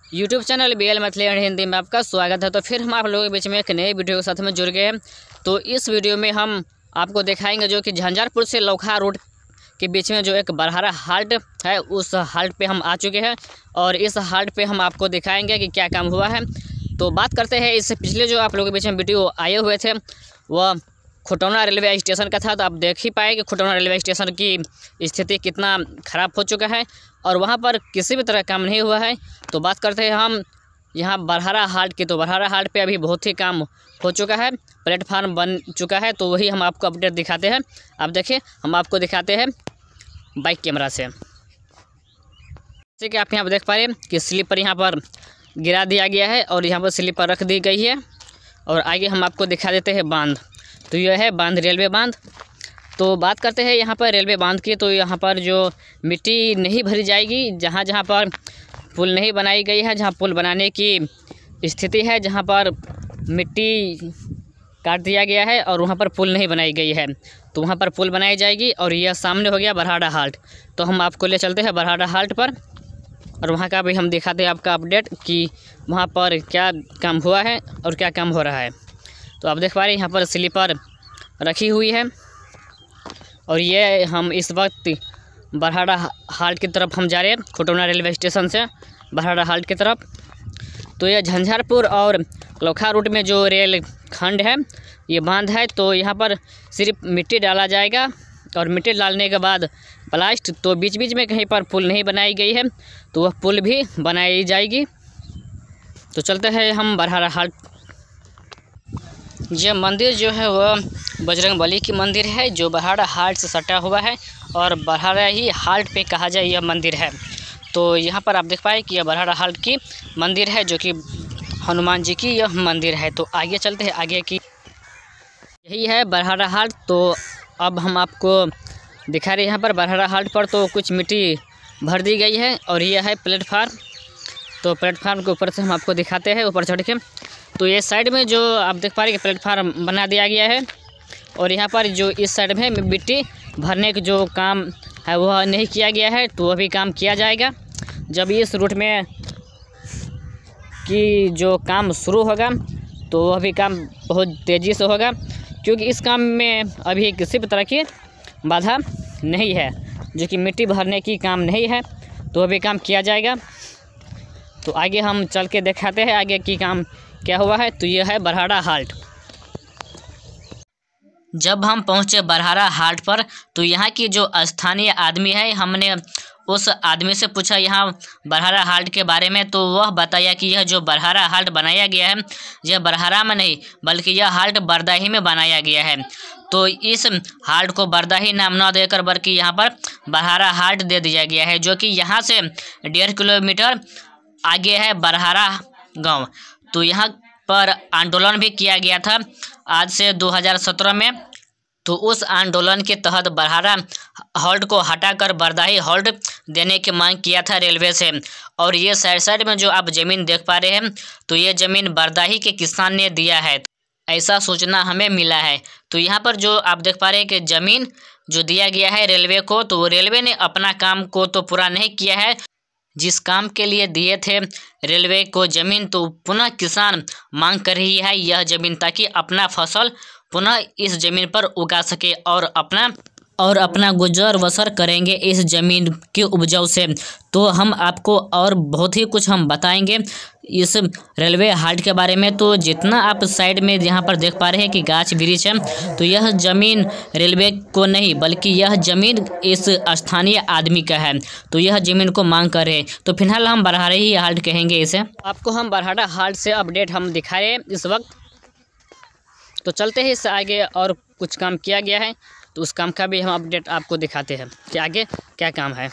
YouTube channel BL Maithili and Hindi में आपका स्वागत है। तो फिर हम आप लोगों के बीच में एक नए वीडियो के साथ में जुड़ गए हैं। तो इस वीडियो में हम आपको दिखाएंगे जो कि झंझारपुर से लौखा रोड के बीच में जो एक बरहारा हाल्ट है, उस हाल्ट पे हम आ चुके हैं और इस हाल्ट पे हम आपको दिखाएंगे कि क्या काम हुआ है। तो बात करते हैं, इससे पिछले जो आप लोगों के बीच में वीडियो आए हुए थे वह खुटौना रेलवे स्टेशन का था। तो आप देख ही पाए कि खुटौना रेलवे स्टेशन की स्थिति कितना ख़राब हो चुका है और वहाँ पर किसी भी तरह काम नहीं हुआ है। तो बात करते हैं हम यहाँ बरहारा हाल्ट की। तो बरहारा हाल्ट पे अभी बहुत ही काम हो चुका है, प्लेटफार्म बन चुका है। तो वही हम आपको अपडेट दिखाते हैं। आप देखिए, हम आपको दिखाते हैं बाइक कैमरा से। जैसे कि आप यहाँ पर देख पा रहे हैं कि स्लीपर यहाँ पर गिरा दिया गया है और यहाँ पर स्लीपर रख दी गई है। और आगे हम आपको दिखा देते हैं बांध। तो यह है बांध, रेलवे बांध। तो बात करते हैं यहाँ पर रेलवे बांध की। तो यहाँ पर जो मिट्टी नहीं भरी जाएगी, जहाँ जहाँ पर पुल नहीं बनाई गई है, जहाँ पुल बनाने की स्थिति है, जहाँ पर मिट्टी काट दिया गया है और वहाँ पर पुल नहीं बनाई गई है, तो वहाँ पर पुल बनाई जाएगी। और यह सामने हो गया बरहारा हाल्ट। तो हम आपको ले चलते हैं बरहारा हाल्ट पर और वहाँ का भी हम दिखाते हैं आपका अपडेट कि वहाँ पर क्या काम हुआ है और क्या काम हो रहा है। तो आप देख पा रहे हैं यहाँ पर स्लीपर रखी हुई है और ये हम इस वक्त बरहारा हाल्ट की तरफ हम जा रहे हैं, खुटौना रेलवे स्टेशन से बरहारा हाल्ट की तरफ। तो ये झंझारपुर और लौखा रूट में जो रेल खंड है, ये बांध है। तो यहाँ पर सिर्फ मिट्टी डाला जाएगा और मिट्टी डालने के बाद प्लास्ट। तो बीच बीच में कहीं पर पुल नहीं बनाई गई है, तो वह पुल भी बनाई जाएगी। तो चलते हैं हम बरहारा हाल्ट। यह मंदिर जो है वह बजरंगबली की मंदिर है, जो बरहारा हाल्ट से सटा हुआ है और बरहारा ही हाल्ट पे कहा जाए यह मंदिर है। तो यहाँ पर आप देख पाए कि यह बरहारा हाल्ट की मंदिर है, जो कि हनुमान जी की यह मंदिर है। तो आगे चलते हैं आगे की। यही है बरहारा हाल्ट। तो अब हम आपको दिखा रहे हैं यहाँ पर बरहारा हाल्ट पर तो कुछ मिट्टी भर दी गई है और यह है प्लेटफार्म। तो प्लेटफार्म के ऊपर से हम आपको दिखाते हैं ऊपर चढ़ के। तो ये साइड में जो आप देख पा रहे हैं कि प्लेटफार्म बना दिया गया है और यहाँ पर जो इस साइड में मिट्टी भरने का जो काम है वह नहीं किया गया है, तो वह भी काम किया जाएगा जब इस रूट में कि जो काम शुरू होगा। तो वह भी काम बहुत तेज़ी से होगा, क्योंकि इस काम में अभी किसी भी तरह की बाधा नहीं है, जो कि मिट्टी भरने की काम नहीं है, तो वह भी काम किया जाएगा। तो आगे हम चल के दिखाते हैं आगे की काम क्या हुआ है। तो यह है बरहारा हाल्ट। जब हम पहुंचे बरहारा हाल्ट पर, तो यहाँ की जो स्थानीय आदमी है, हमने उस आदमी से पूछा यहाँ बरहारा हाल्ट के बारे में। तो वह बताया कि यह जो बरहारा हाल्ट बनाया गया है, यह बरहारा में नहीं बल्कि यह हाल्ट बरदाही में बनाया गया है। तो इस हाल्ट को बरदाही नाम न देकर बल्कि यहाँ पर बरहारा हाल्ट दे दिया गया है, जो कि यहाँ से 1.5 किलोमीटर आगे है बरहारा गाँव। तो यहाँ पर आंदोलन भी किया गया था आज से 2017 में। तो उस आंदोलन के तहत बरहारा हॉल्ट को हटाकर बरदाही हॉल्ट देने की मांग किया था रेलवे से। और ये साइड साइड में जो आप ज़मीन देख पा रहे हैं, तो ये ज़मीन बरदाही के किसान ने दिया है, ऐसा सूचना हमें मिला है। तो यहाँ पर जो आप देख पा रहे हैं कि ज़मीन जो दिया गया है रेलवे को, तो रेलवे ने अपना काम को तो पूरा नहीं किया है। जिस काम के लिए दिए थे रेलवे को ज़मीन, तो पुनः किसान मांग कर रही है यह ज़मीन, ताकि अपना फसल पुनः इस ज़मीन पर उगा सके और अपना गुजर बसर करेंगे इस ज़मीन के उपजाऊ से। तो हम आपको और बहुत ही कुछ हम बताएंगे इस रेलवे हाल्ट के बारे में। तो जितना आप साइड में यहाँ पर देख पा रहे हैं कि गाछ वृक्ष है, तो यह ज़मीन रेलवे को नहीं बल्कि यह ज़मीन इस स्थानीय आदमी का है। तो यह ज़मीन को मांग कर रहे हैं। तो फिलहाल हम बरहारा ही हाल्ट कहेंगे इसे। आपको हम बरहारा हाल्ट से अपडेट हम दिखा रहे हैं इस वक्त। तो चलते हैं इससे आगे और कुछ काम किया गया है, तो उस काम का भी हम अपडेट आपको दिखाते हैं कि आगे क्या काम है।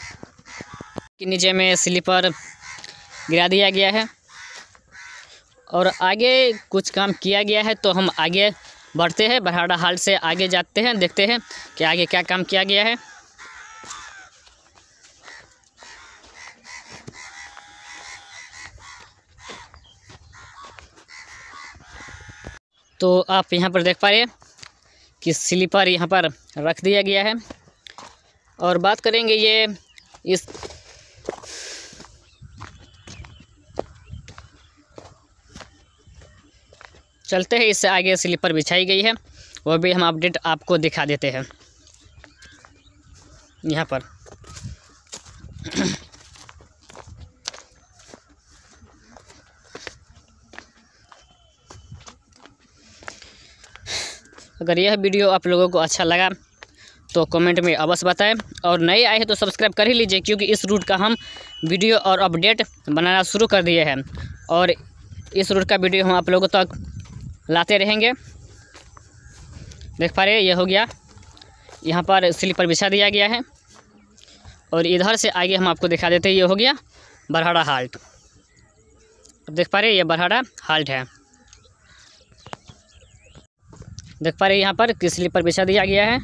कि नीचे में स्लीपर गिरा दिया गया है और आगे कुछ काम किया गया है। तो हम आगे बढ़ते हैं, बरहारा हाल्ट से आगे जाते हैं, देखते हैं कि आगे क्या काम किया गया है। तो आप यहाँ पर देख पा रहे हैं कि स्लीपर यहाँ पर रख दिया गया है और बात करेंगे ये इस चलते हैं, इससे आगे स्लीपर बिछाई गई है, वो भी हम अपडेट आपको दिखा देते हैं यहाँ पर। अगर यह वीडियो आप लोगों को अच्छा लगा तो कमेंट में अवश्य बताएं, और नए आए हैं तो सब्सक्राइब कर ही लीजिए, क्योंकि इस रूट का हम वीडियो और अपडेट बनाना शुरू कर दिए हैं, और इस रूट का वीडियो हम आप लोगों तक लाते रहेंगे। देख पा रहे हैं, ये हो गया, यहाँ पर स्लीपर बिछा दिया गया है, और इधर से आगे हम आपको दिखा देते हैं, ये हो गया बरहाड़ा हाल्ट। देख पा रहे हैं, ये बरहाड़ा हाल्ट है। देख पा रहे हैं, यहाँ पर स्लीपर बिछा दिया गया है।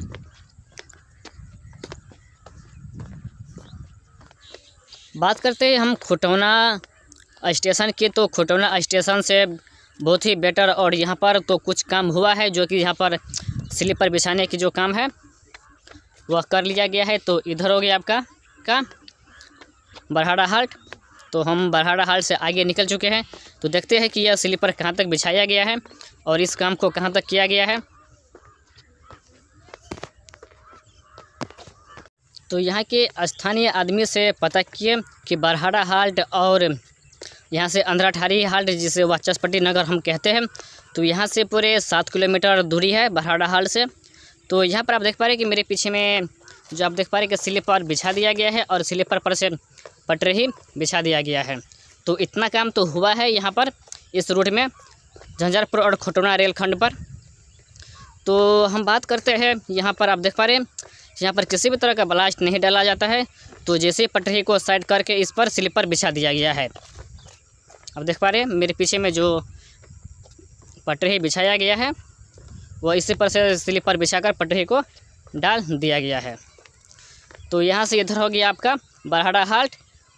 बात करते हैं हम खुटौना स्टेशन की, तो खुटौना स्टेशन से बहुत ही बेटर, और यहाँ पर तो कुछ काम हुआ है, जो कि यहाँ पर स्लीपर बिछाने की जो काम है वह कर लिया गया है। तो इधर हो गया आपका बरहाड़ा हाल्ट। तो हम बरहाड़ा हाल्ट से आगे निकल चुके हैं, तो देखते हैं कि यह स्लीपर कहाँ तक बिछाया गया है और इस काम को कहाँ तक किया गया है। तो यहाँ के स्थानीय आदमी से पता किए कि बरहाड़ा हाल्ट और यहाँ से अंधराठारी हाल्ट, जिसे वाचस्पति नगर हम कहते हैं, तो यहाँ से पूरे 7 किलोमीटर दूरी है बरहाड़ा हाल्ट से। तो यहाँ पर आप देख पा रहे हैं कि मेरे पीछे में जो आप देख पा रहे हैं कि स्लीपर बिछा दिया गया है, और स्लीपर पर से पटरी बिछा दिया गया है। तो इतना काम तो हुआ है यहाँ पर इस रूट में, झंझारपुर और खुटौना रेलखंड पर। तो हम बात करते हैं, यहाँ पर आप देख पा रहे हैं, यहाँ पर किसी भी तरह का ब्लास्ट नहीं डाला जाता है। तो जैसे पटरी को साइड करके इस पर स्लीपर बिछा दिया गया है। अब देख पा रहे हैं मेरे पीछे में जो पटरी बिछाया गया है, वह इसी पर से स्लीपर बिछाकर पटरी को डाल दिया गया है। तो यहाँ से इधर हो गया आपका बरहाड़ा हाल्ट,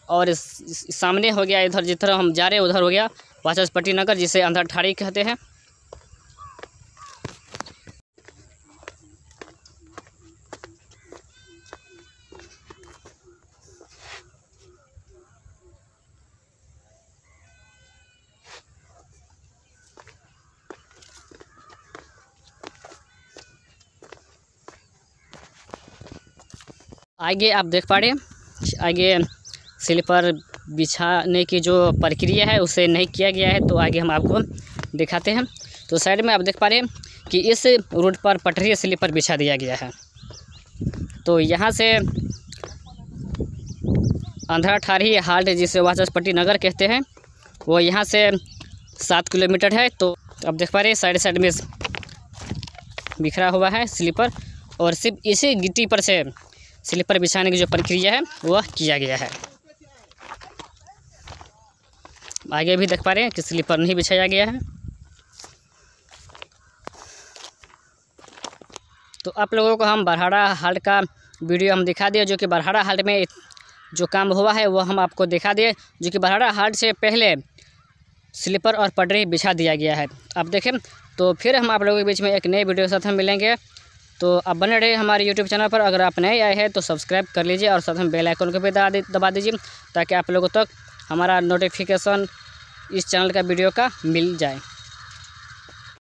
और सामने हो गया इधर जिधर हम जा रहे हैं उधर हो गया वाचस्पति नगर, जिसे अंधराठारी कहते हैं। आगे आप देख पा रहे हैं, आगे स्लीपर बिछाने की जो प्रक्रिया है उसे नहीं किया गया है, तो आगे हम आपको दिखाते हैं। तो साइड में आप देख पा रहे हैं कि इस रूट पर पटरी स्लीपर बिछा दिया गया है। तो यहाँ से अंधराठारी हाल्ट, जिसे वाचस्पति नगर कहते हैं, वो यहाँ से 7 किलोमीटर है। तो आप देख पा रहे हैं साइड साइड में बिखरा हुआ है स्लीपर, और सिर्फ इसी गिट्टी पर से स्लीपर बिछाने की जो प्रक्रिया है वह किया गया है। आगे भी देख पा रहे हैं कि स्लीपर नहीं बिछाया गया है। तो आप लोगों को हम बरहाड़ा हाल्ट का वीडियो हम दिखा दिए, जो कि बरहाड़ा हाल्ट में जो काम हुआ है वो हम आपको दिखा दिए, जो कि बरहाड़ा हाल्ट से पहले स्लीपर और पटरी बिछा दिया गया है। आप देखें, तो फिर हम आप लोगों के बीच में एक नए वीडियो के साथ हम मिलेंगे। तो आप बने रहे हमारे यूट्यूब चैनल पर। अगर आप नए आए हैं तो सब्सक्राइब कर लीजिए, और साथ में बेल आइकन को भी दबा दीजिए, ताकि आप लोगों तक हमारा नोटिफिकेशन इस चैनल का वीडियो का मिल जाए।